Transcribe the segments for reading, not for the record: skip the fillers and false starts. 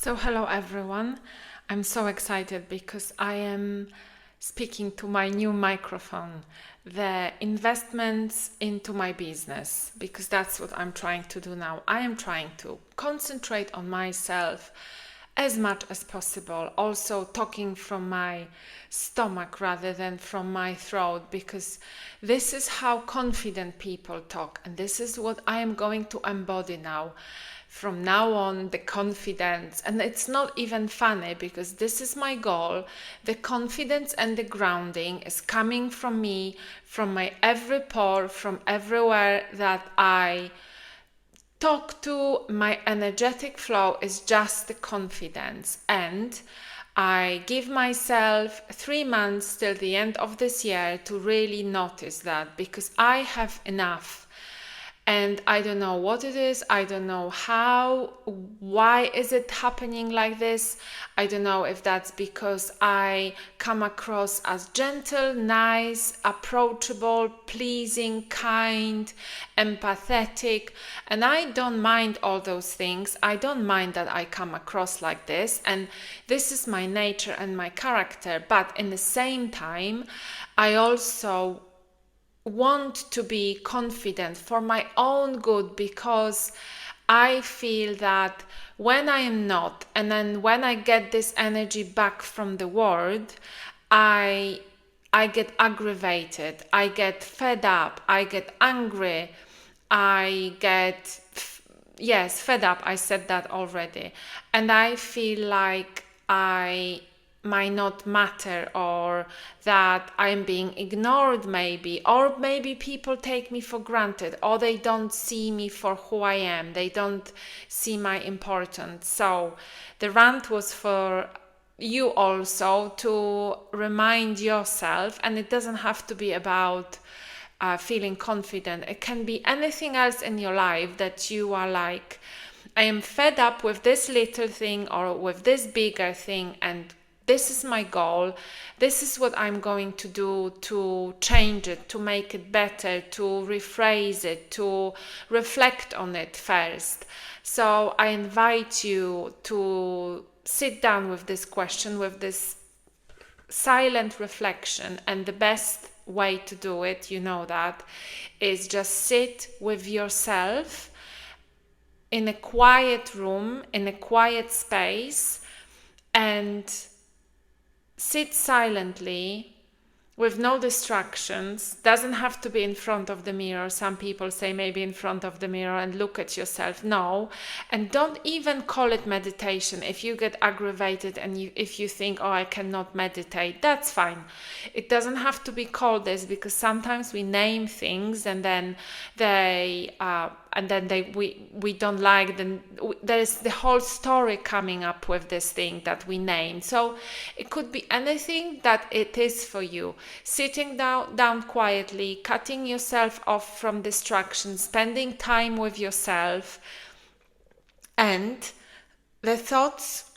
So, hello everyone. I'm so excited because I am speaking to my new microphone, the investments into my business, because that's what I'm trying to do now. I am trying to concentrate on myself as much as possible, also talking from my stomach rather than from my throat, because this is how confident people talk, and this is what I am going to embody now. From now on, the confidence, and it's not even funny because this is my goal. The confidence and the grounding is coming from me, from my every pore, from everywhere that I talk to. My energetic flow is just the confidence, and I give myself 3 months till the end of this year to really notice that, because I have enough. And I don't know what it is. I don't know why is it happening like this. I don't know if that's because I come across as gentle, nice, approachable, pleasing, kind, empathetic. And I don't mind all those things. I don't mind that I come across like this. And this is my nature and my character. But in the same time, I also want to be confident for my own good, because I feel that when I am not, and then when I get this energy back from the world, I I get aggravated, I get fed up, I get angry, I get yes, fed up. I said that already. And I feel like I might not matter, or that I'm being ignored, maybe, or maybe people take me for granted, or they don't see me for who I am, they don't see my importance. So the rant was for you also to remind yourself, and it doesn't have to be about feeling confident. It can be anything else in your life that you are like, I am fed up with this little thing or with this bigger thing, and this is my goal. This is what I'm going to do to change it, to make it better, to rephrase it, to reflect on it first. So I invite you to sit down with this question, with this silent reflection. And the best way to do it, you know, that is just sit with yourself in a quiet room, in a quiet space, and sit silently with no distractions. Doesn't have to be in front of the mirror. Some people say maybe in front of the mirror and look at yourself. No. And don't even call it meditation. If you get aggravated and if you think, oh, I cannot meditate, that's fine. It doesn't have to be called this, because sometimes we name things and then we don't like them. There is the whole story coming up with this thing that we name. So it could be anything that it is for you. Sitting down quietly, cutting yourself off from distractions, spending time with yourself, and the thoughts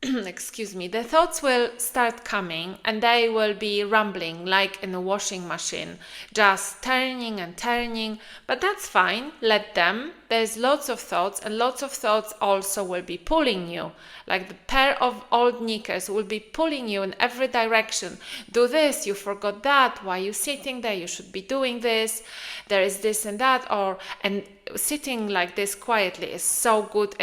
excuse me, the thoughts will start coming, and they will be rumbling like in a washing machine, just turning and turning. But that's fine, let them. There's lots of thoughts, and lots of thoughts also will be pulling you, like the pair of old knickers will be pulling you in every direction. Do this, you forgot that, why are you sitting there, you should be doing this, there is this and that. And sitting like this quietly is so good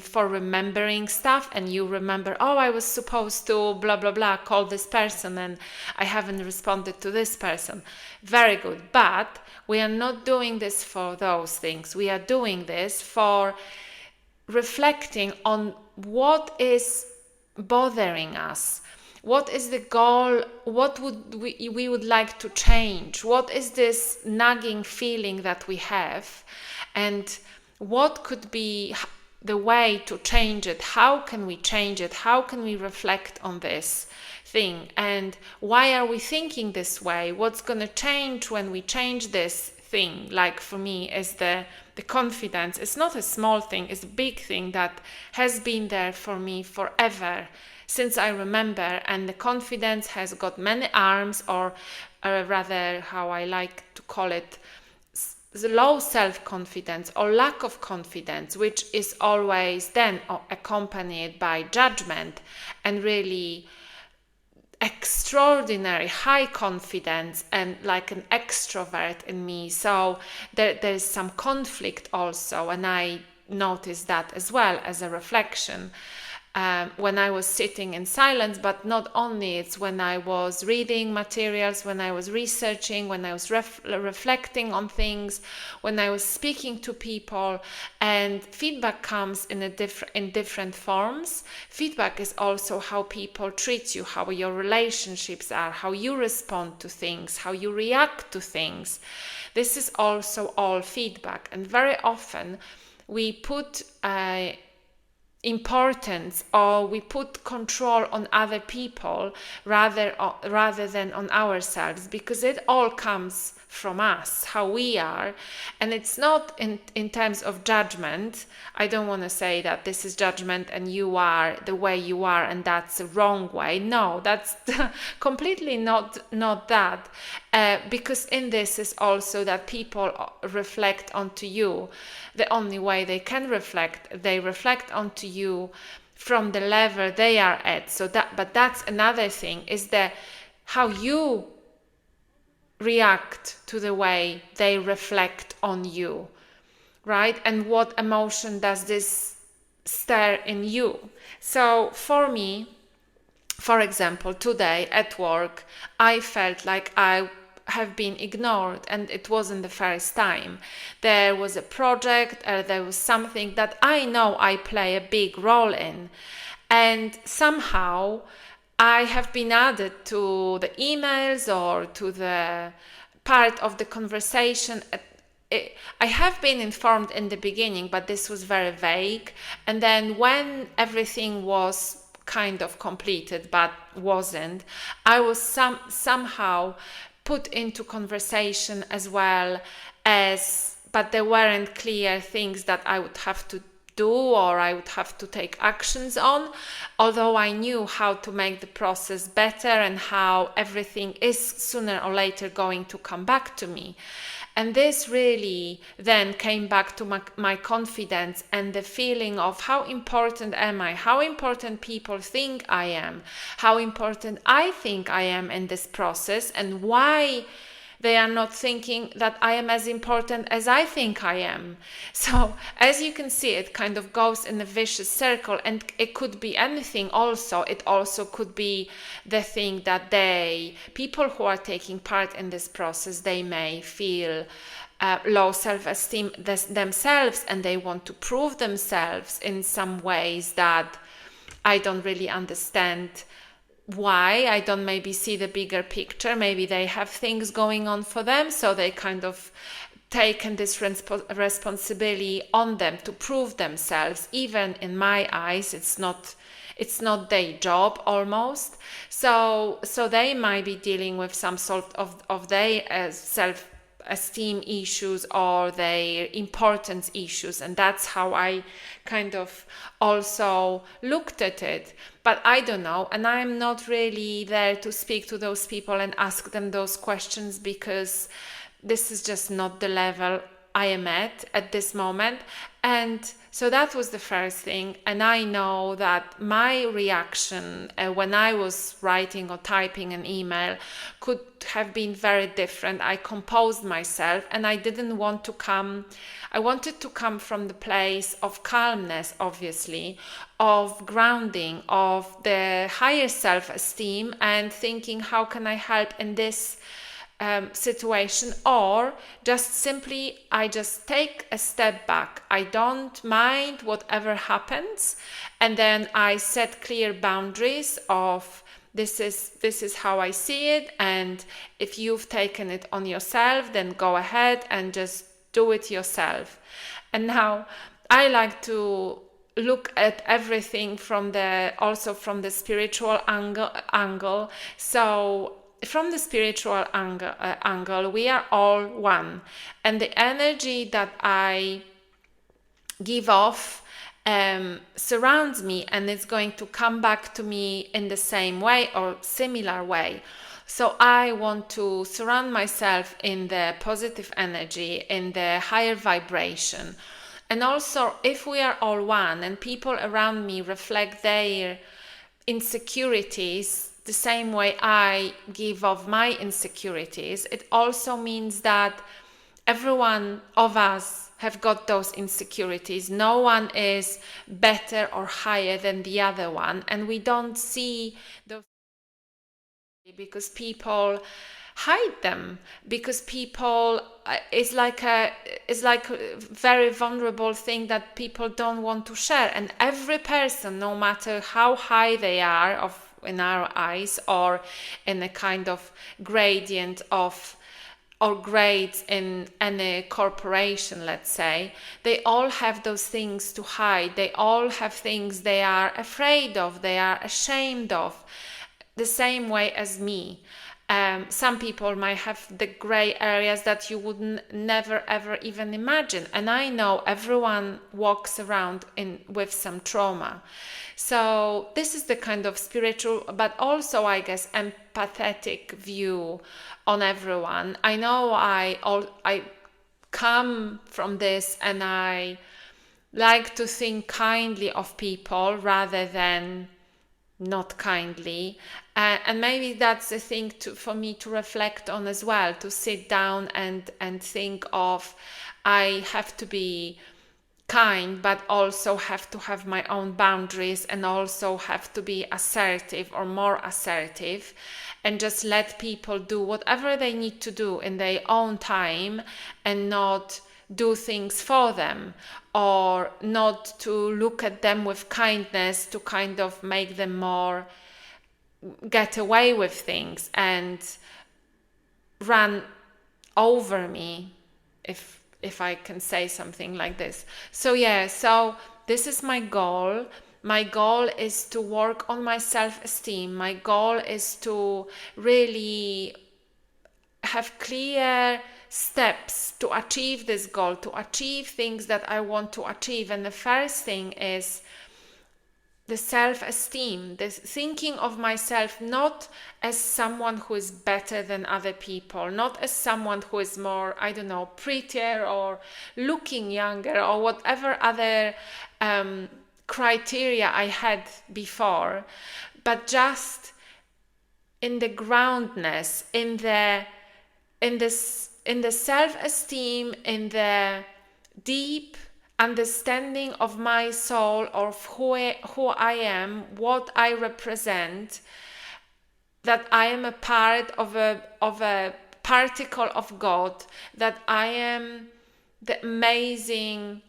for remembering stuff. And you remember, oh, I was supposed to blah blah blah call this person and I haven't responded to this person. Very good. But we are not doing this for those things. We are doing this for reflecting on what is bothering us. What is the goal? What would we would like to change? What is this nagging feeling that we have? And what could be the way to change it? How can we change it? How can we reflect on this thing? And why are we thinking this way? What's going to change when we change this thing? Like for me, is the confidence. It's not a small thing, it's a big thing that has been there for me forever, since I remember. And the confidence has got many arms, or rather, how I like to call it, the low self-confidence or lack of confidence, which is always then accompanied by judgment, and really extraordinary high confidence and like an extrovert in me. So there's some conflict also, and I noticed that as well as a reflection when I was sitting in silence. But not only, it's when I was reading materials, when I was researching, when I was reflecting on things, when I was speaking to people. And feedback comes in different forms. Feedback is also how people treat you, how your relationships are, how you respond to things, how you react to things. This is also all feedback. And very often we put importance, or we put control on other people rather than on ourselves, because it all comes from us, how we are. And it's not in terms of judgment. I don't want to say that this is judgment and you are the way you are and that's the wrong way. No, that's completely not that, because in this is also that people reflect onto you. The only way they can reflect, they reflect onto you from the level they are at. But that's another thing, is that how you react to the way they reflect on you, right? And what emotion does this stir in you? So for me, for example, today at work, I felt like I have been ignored, and it wasn't the first time. There was a project, there was something that I know I play a big role in, and somehow I have been added to the emails or to the part of the conversation. I have been informed in the beginning, but this was very vague. And then when everything was kind of completed but wasn't, I was somehow put into conversation as well, but there weren't clear things that I would have to do or I would have to take actions on, although I knew how to make the process better and how everything is sooner or later going to come back to me. And this really then came back to my confidence and the feeling of how important am I, how important people think I am, how important I think I am in this process, and why they are not thinking that I am as important as I think I am. So as you can see, it kind of goes in a vicious circle, and it could be anything also. It also could be the thing that people who are taking part in this process, they may feel low self-esteem themselves, and they want to prove themselves in some ways that I don't really understand why. I don't maybe see the bigger picture. Maybe they have things going on for them, so they kind of taken this responsibility on them to prove themselves. Even in my eyes, it's not their job almost. So they might be dealing with some sort of their self-esteem issues or their importance issues, and that's how I kind of also looked at it. But I don't know, and I'm not really there to speak to those people and ask them those questions, because this is just not the level I am at this moment. And so that was the first thing. And I know that my reaction when I was writing or typing an email could have been very different. I composed myself, and I didn't want to I wanted to come from the place of calmness, obviously, of grounding, of the higher self-esteem, and thinking, how can I help in this situation? Or just simply, I just take a step back. I don't mind whatever happens, and then I set clear boundaries of this is how I see it, and if you've taken it on yourself, then go ahead and just do it yourself. And now I like to look at everything from the spiritual angle. So from the spiritual angle, we are all one, and the energy that I give off surrounds me, and it's going to come back to me in the same way or similar way. So I want to surround myself in the positive energy, in the higher vibration. And also, if we are all one and people around me reflect their insecurities the same way I give of my insecurities, it also means that everyone of us have got those insecurities. No one is better or higher than the other one, and we don't see those because people hide them, because people it's like a very vulnerable thing that people don't want to share. And every person, no matter how high they are of in our eyes, or in a kind of gradient of or grades in any corporation, let's say, they all have those things to hide. They all have things they are afraid of, they are ashamed of, the same way as me. Some people might have the gray areas that you would never ever even imagine. And I know everyone walks around with some trauma. So this is the kind of spiritual, but also, I guess, empathetic view on everyone. I know I come from this, and I like to think kindly of people rather than not kindly. And maybe that's a thing for me to reflect on as well, to sit down and think of, I have to be kind, but also have to have my own boundaries, and also have to be assertive or more assertive, and just let people do whatever they need to do in their own time, and not do things for them, or not to look at them with kindness to kind of make them more get away with things and run over me, if I can say something like this. So yeah, so this is my goal. My goal is to work on my self-esteem. My goal is to really have clear steps to achieve this goal, to achieve things that I want to achieve. And the first thing is the self-esteem, this thinking of myself not as someone who is better than other people, not as someone who is more, I don't know, prettier or looking younger or whatever other criteria I had before, but just in the groundness, in the self-esteem, in the deep understanding of my soul, of who I am, what I represent, that I am a part of a particle of God, that I am the amazing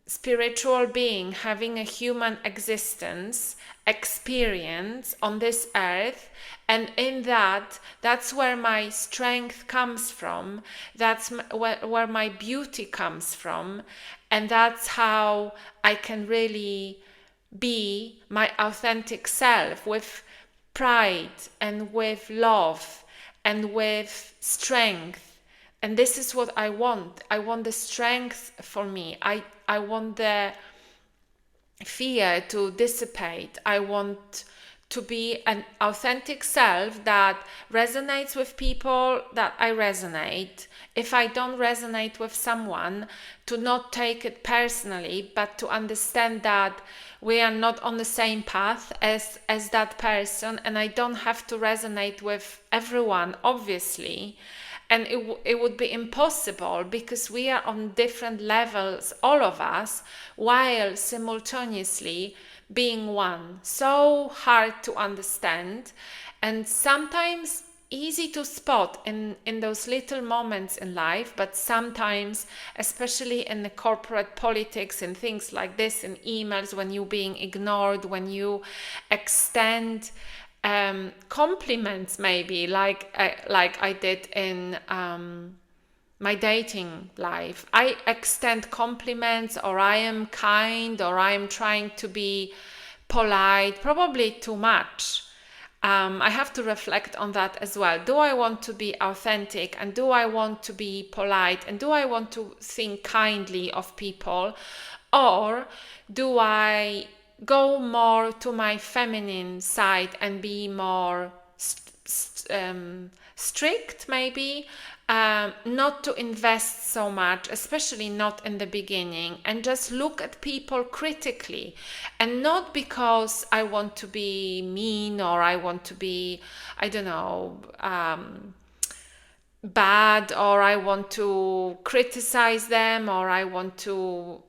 spiritual being having a human existence, experience on this earth. And in that's where my strength comes from, that's where my beauty comes from, and that's how I can really be my authentic self, with pride and with love and with strength. And this is what I want. I want the strength for me. I want the fear to dissipate. I want to be an authentic self that resonates with people that I resonate. If I don't resonate with someone, to not take it personally, but to understand that we are not on the same path as that person, and I don't have to resonate with everyone, obviously. And it would be impossible, because we are on different levels, all of us, while simultaneously being one. So hard to understand, and sometimes easy to spot in those little moments in life, but sometimes, especially in the corporate politics and things like this, in emails, when you're being ignored, when you extend compliments, maybe like I did in my dating life. I extend compliments, or I am kind, or I am trying to be polite, probably too much. I have to reflect on that as well. Do I want to be authentic, and do I want to be polite, and do I want to think kindly of people, or do I go more to my feminine side and be more strict, maybe, not to invest so much, especially not in the beginning, and just look at people critically, and not because I want to be mean or I want to be, I don't know, bad, or I want to criticize them, or I want to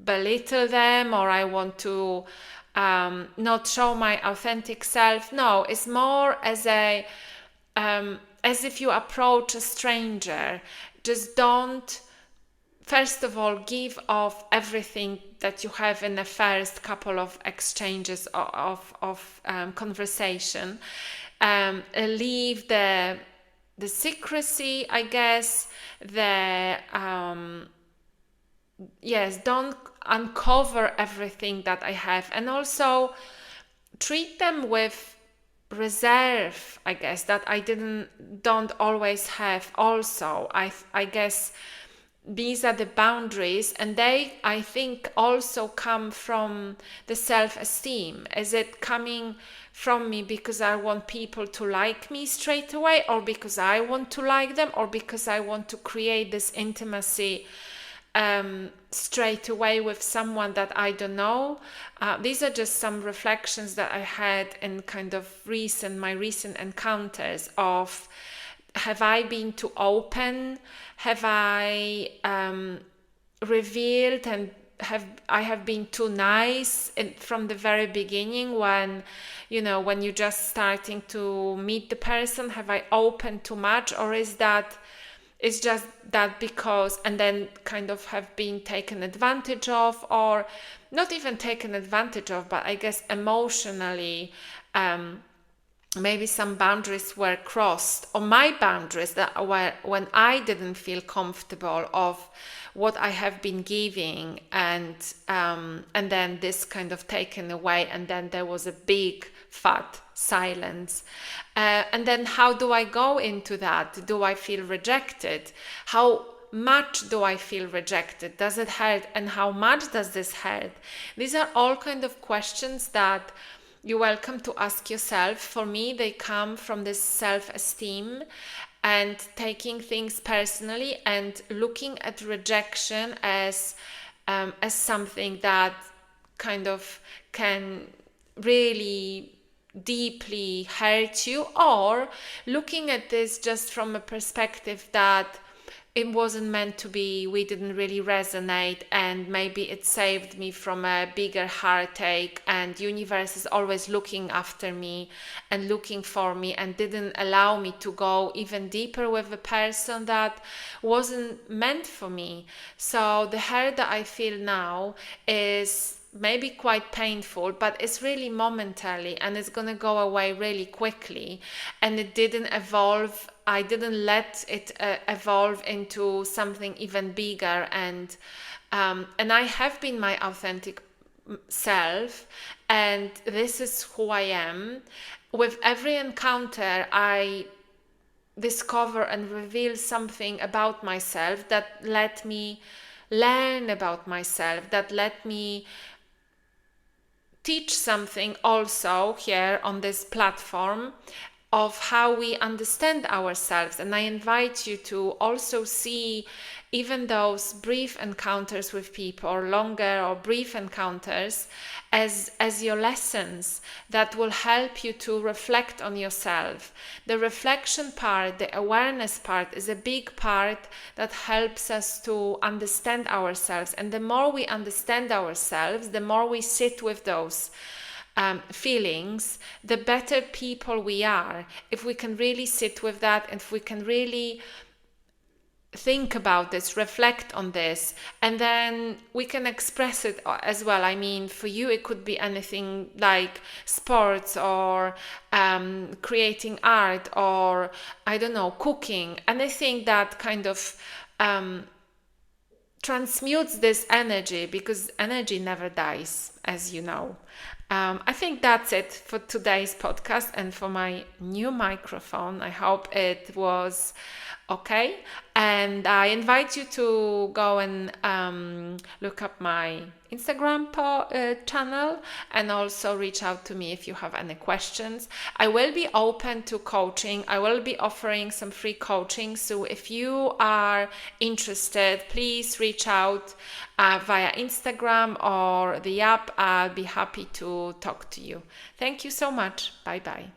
belittle them, or I want to not show my authentic self. No, it's more as if you approach a stranger. Just don't, first of all, give off everything that you have in the first couple of exchanges of conversation. Leave the secrecy, I guess, yes, don't uncover everything that I have, and also treat them with reserve, I guess, that I don't always have. Also, I guess these are the boundaries, and they, I think, also come from the self-esteem. Is it coming from me because I want people to like me straight away, or because I want to like them, or because I want to create this intimacy straight away with someone that I don't know? These are just some reflections that I had in kind of my recent encounters of, have I been too open? Have I revealed and have been too nice from the very beginning, when you're just starting to meet the person? Have I opened too much, or is that it's just that because, and then kind of have been taken advantage of, or not even taken advantage of, but I guess emotionally, maybe some boundaries were crossed, or my boundaries that were, when I didn't feel comfortable of what I have been giving, and then this kind of taken away, and then there was a big fat silence. And then how do I go into that? Do I feel rejected? How much do I feel rejected? Does it hurt? And how much does this hurt? These are all kind of questions that you're welcome to ask yourself. For me, they come from this self-esteem and taking things personally, and looking at rejection as something that kind of can really deeply hurt you, or looking at this just from a perspective that it wasn't meant to be, we didn't really resonate, and maybe it saved me from a bigger heartache, and universe is always looking after me and looking for me, and didn't allow me to go even deeper with a person that wasn't meant for me. So the hurt that I feel now is maybe quite painful, but it's really momentarily, and it's gonna go away really quickly. And it didn't evolve. I didn't let it evolve into something even bigger, and I have been my authentic self, and this is who I am. With every encounter, I discover and reveal something about myself that let me learn about myself, that let me teach something also here on this platform of how we understand ourselves. And I invite you to also see even those brief encounters with people, or longer or brief encounters, as your lessons that will help you to reflect on yourself. The reflection part, the awareness part, is a big part that helps us to understand ourselves. And the more we understand ourselves, the more we sit with those feelings, the better people we are. If we can really sit with that, and if we can really think about this, reflect on this, and then we can express it as well. I mean, for you, it could be anything like sports, or creating art, or I don't know, cooking, anything that kind of transmutes this energy, because energy never dies, as you know. I think that's it for today's podcast and for my new microphone. I hope it was okay. And I invite you to go and look up my Instagram channel, and also reach out to me if you have any questions. I will be open to coaching. I will be offering some free coaching. So if you are interested, please reach out via Instagram or the app. I'll be happy to talk to you. Thank you so much. Bye bye.